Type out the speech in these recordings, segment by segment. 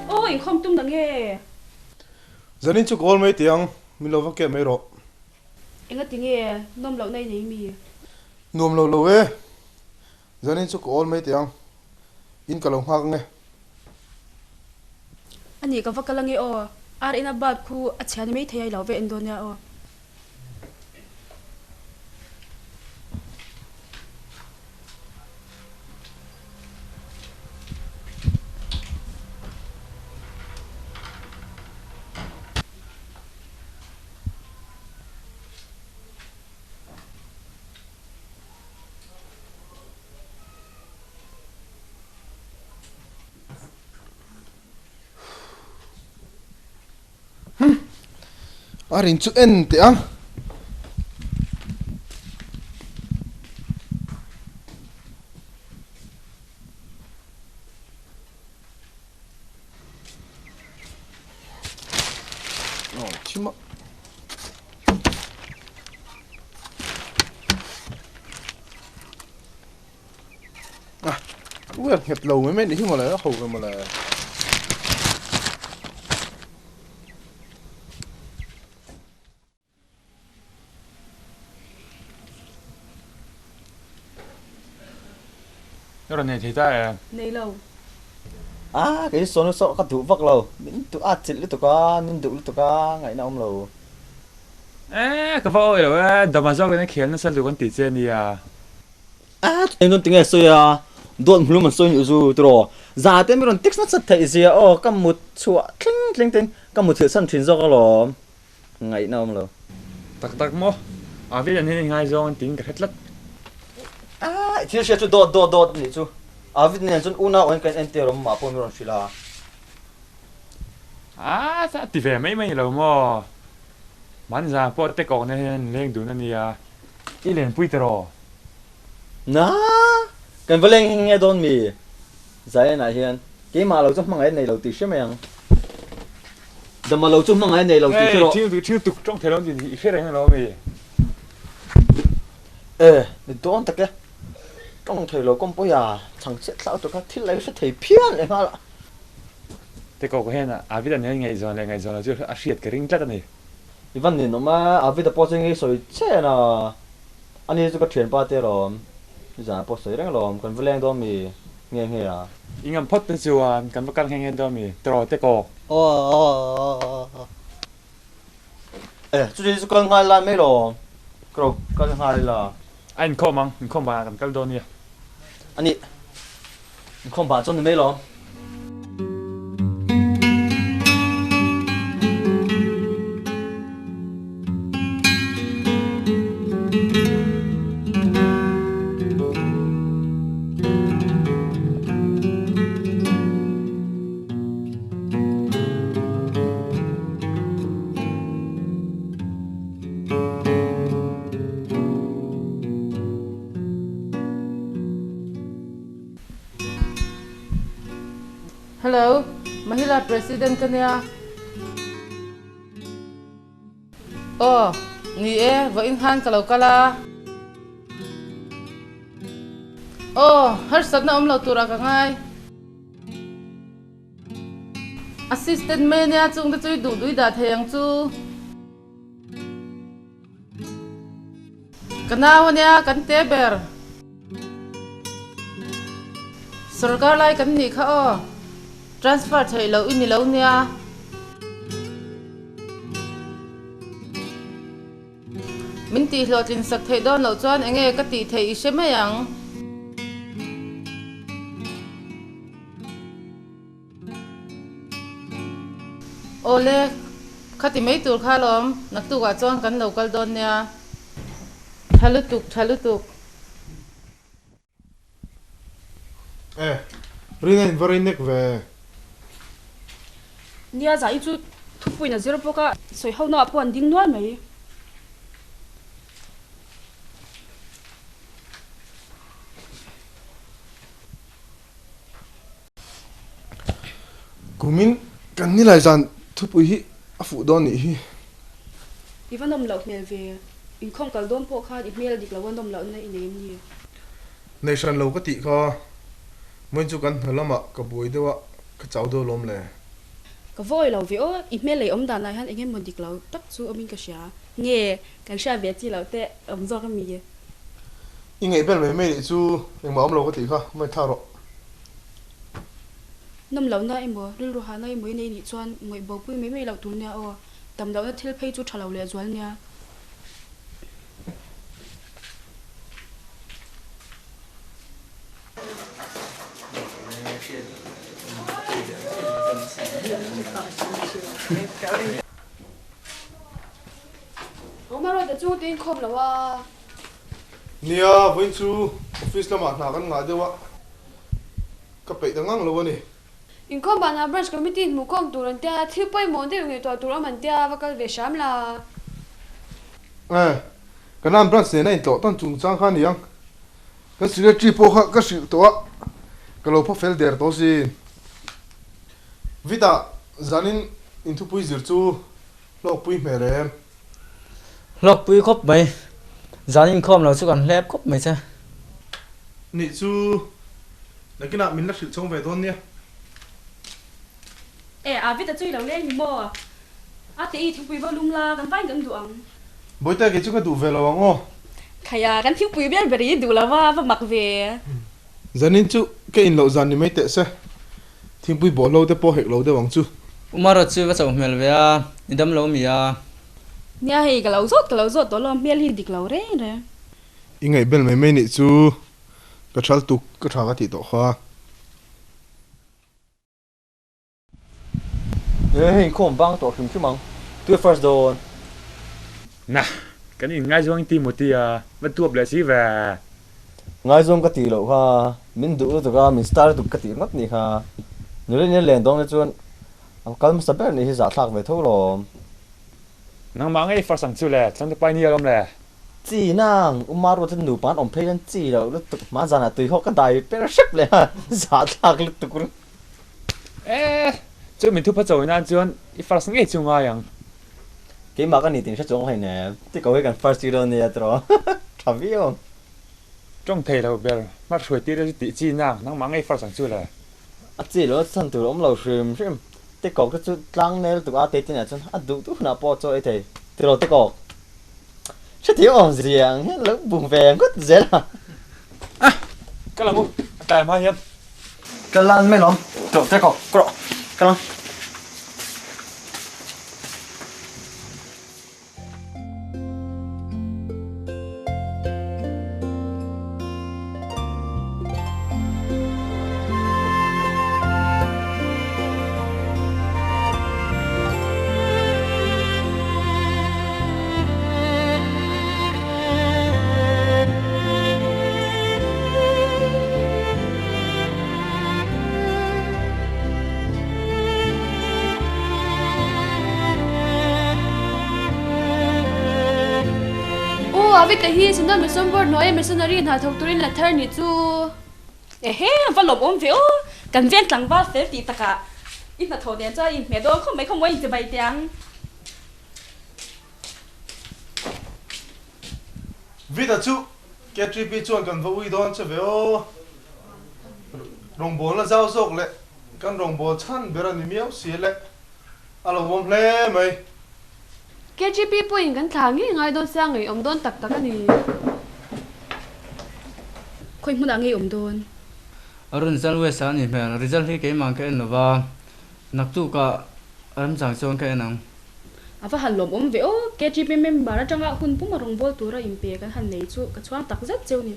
Ôi, không tung đằng nghe. Giờ nên chụp all mấy tiếng mình lâu vắt kẹt mấy rồi. Anh có tiếng nghe nôm lẩu này này mì. Nôm lâu lâu ấy. Giờ nên chụp all mấy tiếng in cả lòng hoa nghe. Anh ấy có vắt cái lăng nghe ô. À đây là bát khu à chán mấy thầy lão về Indonesia ô. Rin chụp en tiếng. Chima. À, ui, nhặt lầu mấy mấy đi mà lại hầu mà lại. Rồi này thì ta Này lẩu. Cái số nó sợ các thủ vật lâu những tụ chết lúc tụ có nên tụ lúc tụ có ngày nào ông lâu cái vợ rồi đầm mà do cái này khiến nó sao được con tỷ trên đi em nói tiếng Anh à đồn luôn mà xôi nhiều dù rồi giờ tên mình tích nó rất thấy gì cầm một chuột kling kling cầm một thứ sân thuyền do lo ngày nào ông lâu tắc mò biết là nên ngay do con tính cả hết lắm thì sẽ chú đột này chú biết nên chú una anh cái anh tiêu mà phong mình chỉ là sao thì về mấy rồi mà mình ra bỏ tết còn nên lên đủ nên đi lên bụi rồi cái vấn đề nghe đồn mi giải này hiện cái mà lâu chút mang cái này lâu tí xem mày đâm mà lâu chút mang cái này lâu tí rồi chưa tục trong thời gian gì hết rồi nó mày để đón tất cả trong thời lâu con bây giờ thằng sẽ sao tụi các thiết lấy sẽ thấy phiền này mà tết còn cái này biết là nên ngày giờ là chưa siết cái ring chất này vấn đề nó mà biết là bao nhiêu người soi chết na anh ấy cái chuyện bao nhiêu rồi giờ bao nhiêu rồi còn vấn đề đó mi nghe nghe à ingam pot tu chuan kan bakal henge do mi tro te ko chú đi con hai lần mấy rồi con hai là anh không ba kan kal do ni anh ấy không bảo cho mấy rồi Hello, Mahila President kanya. Ni va in han kalau kala. Har sat na omlo tura ka ngai. Assistant mania chung da chui du dui da thayang chu. Kana wania kan teber. Sarkar lai kan ni kha transfer thầy lâu in lâu nha mình tì lo tin sắc thầy đón lâu choan anh nghe cái tì thầy xem mấy ang ole khati mấy tur kha lom nak tu ga choan kan local don nha thalu tuk Rin anh vào rin về nia za i chu thu pui na zero poka soi ho na pon ding nuan mai kumin kan ni lai zan thu pui hi a fu don ni hi ivan dom lo mel ve in khom kal dom po kha i mel dik lawan dom lo na i nem ni nation lo ka ti kha moi chu kan halama ka boi dewa ka chau do lom le ka voi lo ve o i mel le om dan lai han engem mon dik lo tak chu amin ka sha nge kan sha ve chi lo te om zo ka mi i ngai bel me chu eng ma om lo ka ti kha mai tha ro nam lo na emo ril ro ha na emo nei ni chuan ngoi bo pui me me lo tu nya o tam lo na thil phei chu thalo le zwal nya Oma ro da chu tin khom lo wa nia voin chu office lama na kan nga dewa ka pe da ngang lo ni in khom ba na branch committee mu khom turan tia thil pai mon de ngi to tur man tia wa kal ve sham la kan nam branch ne in to ton chung chang khan yang ka secretary po kha ka si to ka lo po fel der to si vita zanin in thu pui zir chu lo pui me re lọc bụi khóc mấy giá nhìn không là chứ còn lép khóc mấy chứ ni chu na kina min la sil chong ve don nia e a vi ta chui lo le ni mo a te i thu pui ba lum la kan vai kan duang boi ta ke chu ka du ve lo ngo khaya kan thu pui ber beri du la wa mak ve zanin chu ke in lo zan ni mai te se thing pui bo lo te po hek lo de wang chu mà rồi chưa có sầu mèo về à đi đâm lâu mì à nia hei ka lo zot to lo mel hi dik lo re re i ngai bel me ni chu ka thal tu ka tha ka ti to kha ê không băng tổ chúng chứ mong tôi first door nè cái này ngay xuống tìm một tia vẫn tuột lại xí về ngay zoom cái tỷ lệ ha mình đủ rồi mình start được cái tỷ ngắt này ha nếu như lên đông chuan cái mình sắp này giả thạc về thôi rồi nang mang ấy phát sáng chú lẹ chẳng được bay nhiều lắm lẹ chỉ năng mà rồi thân đủ bán ông thấy chỉ rồi lúc tục mà ra là tùy họ cái đại bé shipเลยha giả thạc lúc tục luôn ê chú mình thu phát rồi na chú ít phát sáng ấy chú ngay yang cái mà cái này tiền sẽ trống hay nè thì có cái first year này rồi thà biết không trong thầy đâu bây mà rồi tí đó tí chi nang mang ấy phát sáng chú lẹ chỉ là thân từ ông lâu xem thì có cái chút lăng này tụi tết này chân đủ đủ nào bỏ cho ấy thì rồi thì có sẽ thiếu ông gì à lúc buồn về rất dễ là cái là ngu tại mà hiếm cái lăng mấy lắm rồi thì có cái lăng vi te hi sin na som bor noi missionary na thok turin la thar ni chu e he va lob om veo kan ven tlang ba fe ti taka in na tho den cha in me do không mấy không moi ti bai tiang vita chu ke tripi chuan kan vo ui don che veo rong bol na zau zok le kan rong bol chan bera ni miao si le alo bom hle mai KGP point kan thang ngi ngai don sang ngai om don tak tak ani khoi mun angi om don rồi result về sáng thì mẹ result thì cái mang cái nó vào nặc tu cả em chẳng cho cái nào afa halom om veo KGP member ra changa hun pu marong bol tura impe kan han nei chu ka chuang tak zat cheu ni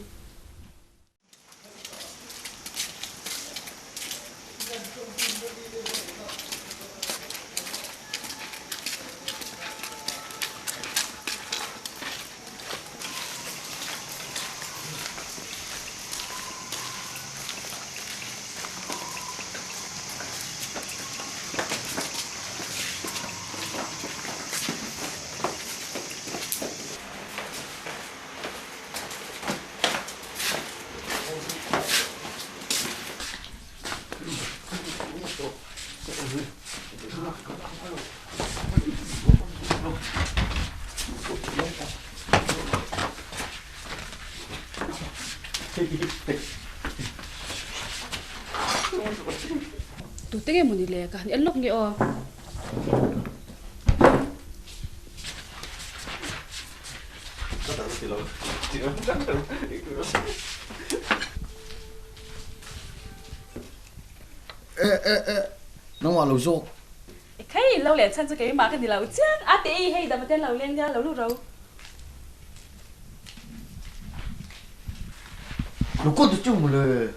tụi tiếng em muốn đi lẹ cả nhẫn lúc nghe ô nó mà lù rô cái lâu lẹ chân cho cái mà cái gì lâu chứ à tí hay đập tên lâu lên ra lâu lúc rồi lù con tụi chung rồi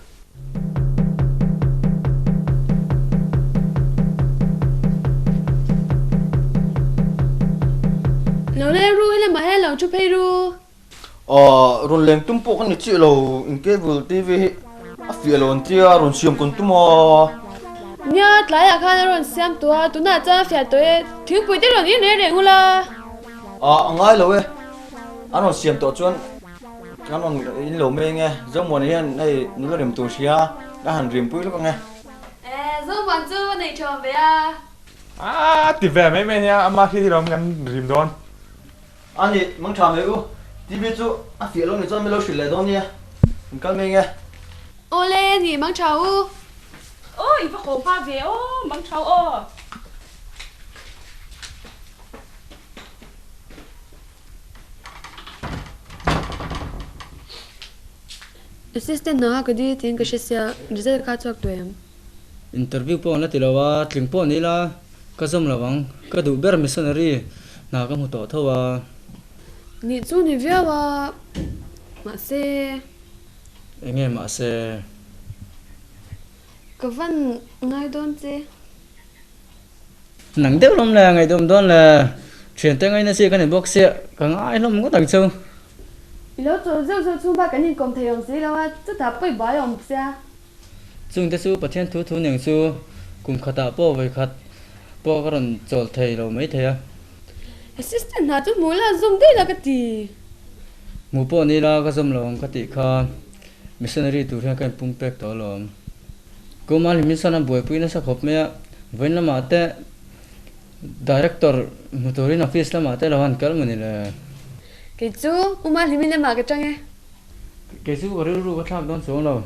lâu lên ru hay là mà hay lâu chụp hay ru rồi lên tung bộ cái này chị lù cái vừa tivi phía lòn chia rồi xiêm con tung mò nhớ lại là khai rồi xem tụi nào cho phải tụi thiếu bụi tết rồi đi nè để hula ngay lù ấy anh rồi xiêm tổ chuyên anh rồi lù mê nghe giống mùa này này nó điểm tổ xia đã hẳn điểm bụi lúc nghe giống bạn chưa này chờ về à thì về mấy mấy nha mà khi thì nó ngắn rìm đón anh gì mang trà mấy u tivi chú phía lòn này cho mấy lô xịt lại đó nha các mê nghe ô lên thì mang cháu ôi phải khổ pha về ô mang cháu ô assistant nó cái gì tiếng cái gì result cá chọc tụi em interview po na tilawa tling po nila kazom lawang ka du ber missionary na ka mu to thawa ni chu ni via wa mà se enge ma se cái văn ngay đón chứ nang deu lom la ngai dom don la truyền tay ngai na se ka ne box se ka ngai lom ko tang chau lỡ chỗ chung ba cái nhìn cùng thầy ông gì đâu á chứ thà bơi bơi ông sao chung te su pathian thu thu neng su kum khata po vai khat po karon chol thei lo mai thea assistant nào chú muốn là dùng đây là cái gì mu po ni la ka zom lawang ka ti kha missionary tu thia kan pung pek to lo ko mal mission na boy puina sa khop me voin la ma te director motorin office la ma te lawan kal mani la cái chú mà thì mình làm mà cái trang ấy ke su ru ru ka thak don so lo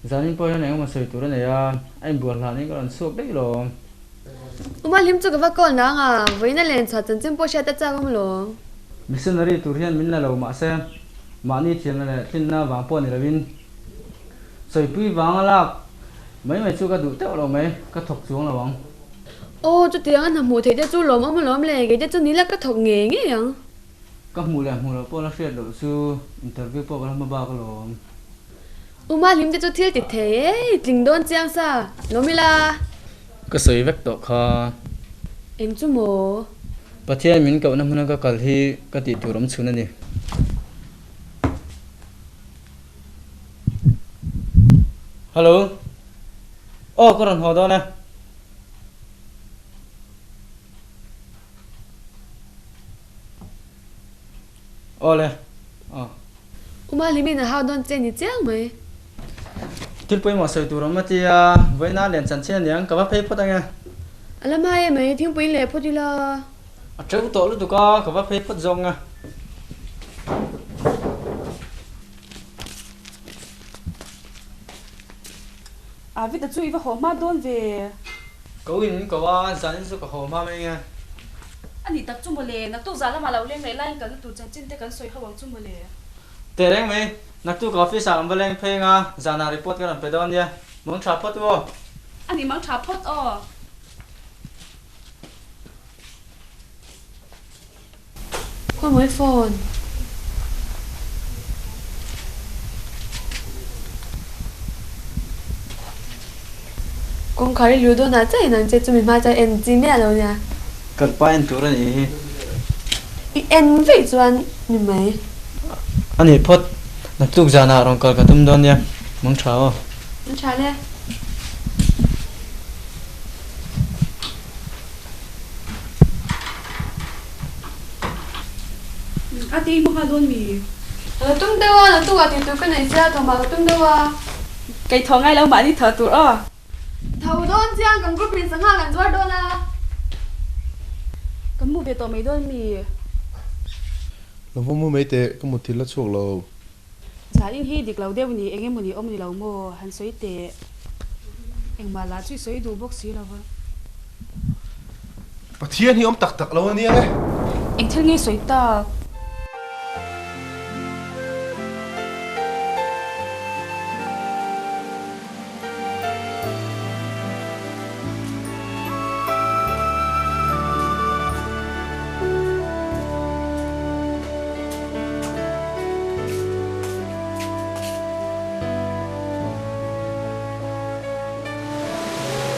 zanin po na ma soi tu ra ne ya ai buat la ni karon sok dei lo mà liêm chú cái vác con đó à với nó lên chợ chân chân bố xe tết cha không lo missionary tu hian min la lo ma se ma ni thian la tin na wang po ni lovin soi pui wang la mấy chu ka du te lo mai ka thok chuang la wang ô chú tiếng anh làm mù thấy chú lồm lề cái chú ní là cái thọc nghề nghe à ka mu la po la fiat lo su interview po ka ma ba ka lo mà liêm chú thiếu thì thế tình đón chiang sa nó mới là ka soi vek to kha em chú mồ pathian min ka na huna ka kal hi ka ti turam chuna ni hello oh karon ho do na ole mà liêm mình là hao đón chiang thì chiang mày til poi ma soi turam ma ti a voina len chan chen yang ka ba phei phota nga làm hai mày thiếu bấy lệ phô đi là a treu to lu tu ka ba phei phot zong nga à vì ta chú ý vào hồ mà đón về ko in ka wa zan su ka ho ma me nga anh đi tập trung một lệ nó tốt giá là mà lâu lên lại cái tụ chân chân cái soi không chung một lệ te reng me nak tu ka office am baleng phei nga zana report ka ran pe don ya mong tra phot wo anh đi mang trà phốt con mới phone con khởi lưu đồ nào chạy năng chạy cho mình mai cho em gì mẹ đâu nha kan pa en tu ra ni em vậy cho anh nhưng mày ani phot nak tu zana rong kal ka tum don ya mong tra wo nó trả nè à tí mà đón mì tung đâu à tung à thì tôi cái này ra thằng mà tung đâu à cái thằng ngay lâu mà đi thở tụi thầu đón chiang cầm group mình sáng hàng gần doa đón à cầm mua về tàu mấy đón mì lo mo mo me te ko mo thila chok lo Sa in hi dik lo de ni enge muni om ni lo mo han soi te eng ma la chui soi du bok si lo wa Pathian hi om tak tak lo ni anga eng thil nge soi ta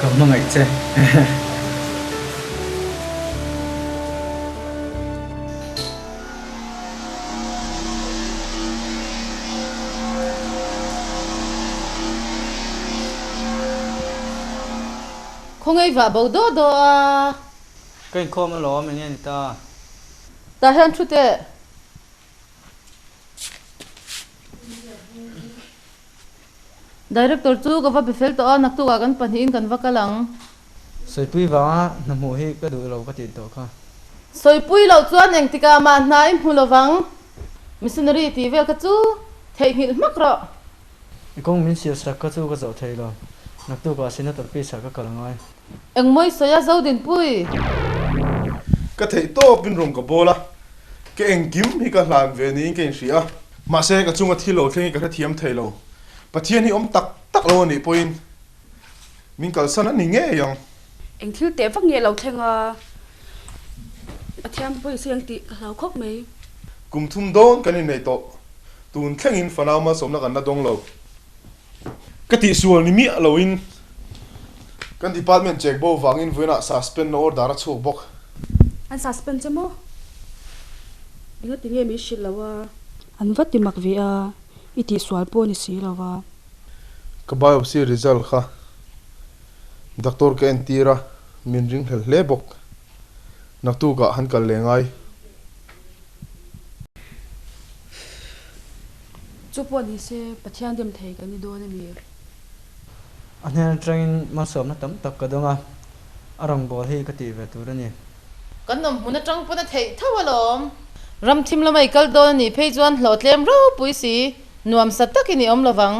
Cảm ơn anh chị. Không ai vào bao đó đó à. Cái khó mà lo mình nghe ta. Ta hiện chút thế. Director tu có phải befel to nak tu agan panin kan vakalang. Soi pui va na mo hi ka du lo ka tin to kha. Soi pui lo chuan eng tika ma nai mulovang. Missionary ti vel ka chu thei hil makro. Kong min sia sa ka chu ka zo thei lo. Nak tu ka sina tor pi sa ka kalangai. Eng moi soya zo din pui. Ka thei to pin rong ka bola ke eng kim hi ka hlan ve ni ke ria ma se ka chunga thilo thleng ka thiam thei lo Pathian hi om tak tak lo ni point min kal san ani nge yang eng thil te vak nge lo thenga athiam poi siang ti ka lau khop mai kum thum don kan nei to tun thleng in fanau ma somna kan na dong lo ka ti sual ni mi lo in kan department check bo wangin voina suspend no order a chuk bok an suspend chamo inga tinge mi shil lawa an vati mak vi a iti swal po ni si lawa ka biopsy result kha doctor ka entira min ring hel le bok nak tu ka han kal lengai chu po ni se pathian dem thei ka ni do na mi Anh train ma som na tam tak ka donga. Arang bol hi ka ti ve tu ra ni. Kan nom huna tang puna thei thawalom. Ram thim lamai kal don ni phei chuan hlotlem ro pui si nuam satak ni om lawang.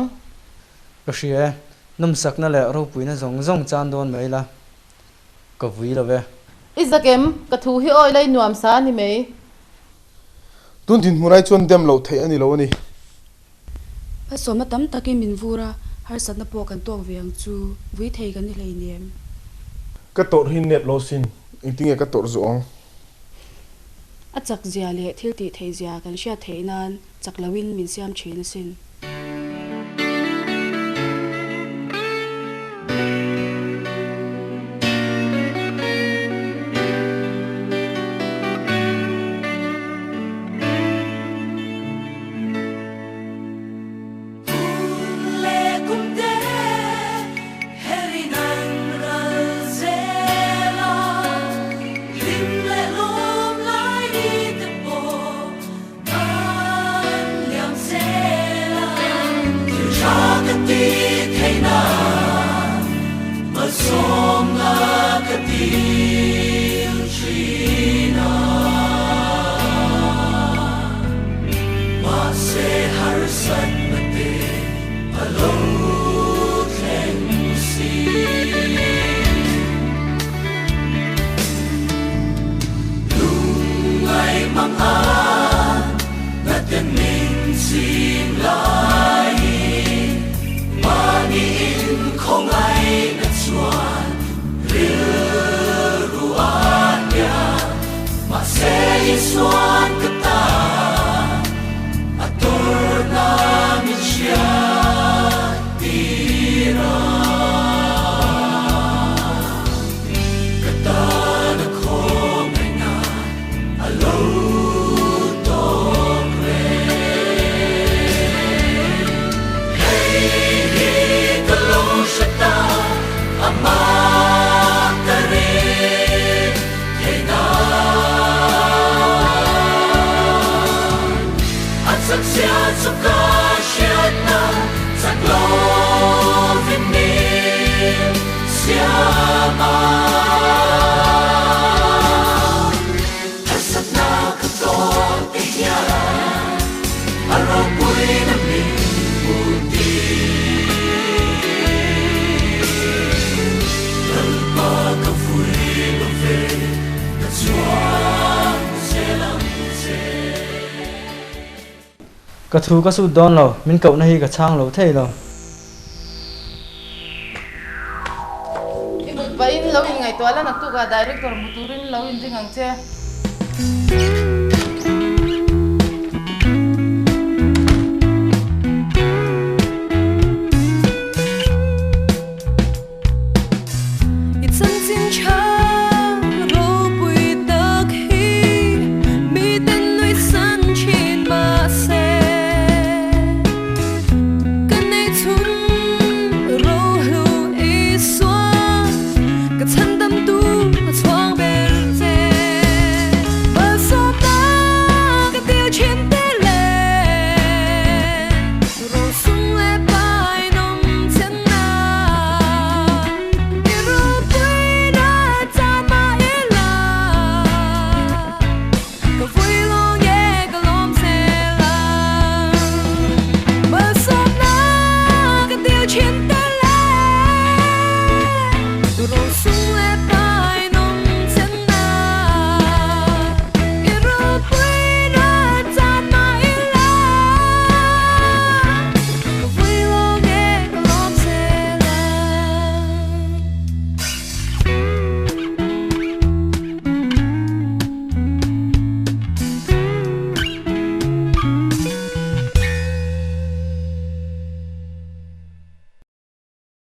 Ka hria num sak na le ro pui na zong zong chan don mai la. Ka vui la ve. Izakem ka thu hi oi lai nuam sa ni mei. tun tin murai chuan dem lo thei ani lo ani pa so ma tam taki min vura har sat na po kan tok viang chu vui thei kan ni lei nem ka tor hin net lo sin intinge ka tor zong achak zia le thil ti thei zia kan sha thei nan chaklawin min siam thin sin cả thu cả su đón lo mình cậu này cả trang lo thế lo vậy lâu ngày toa là nạp tu cả director muturin lâu in tiếng Anh chứ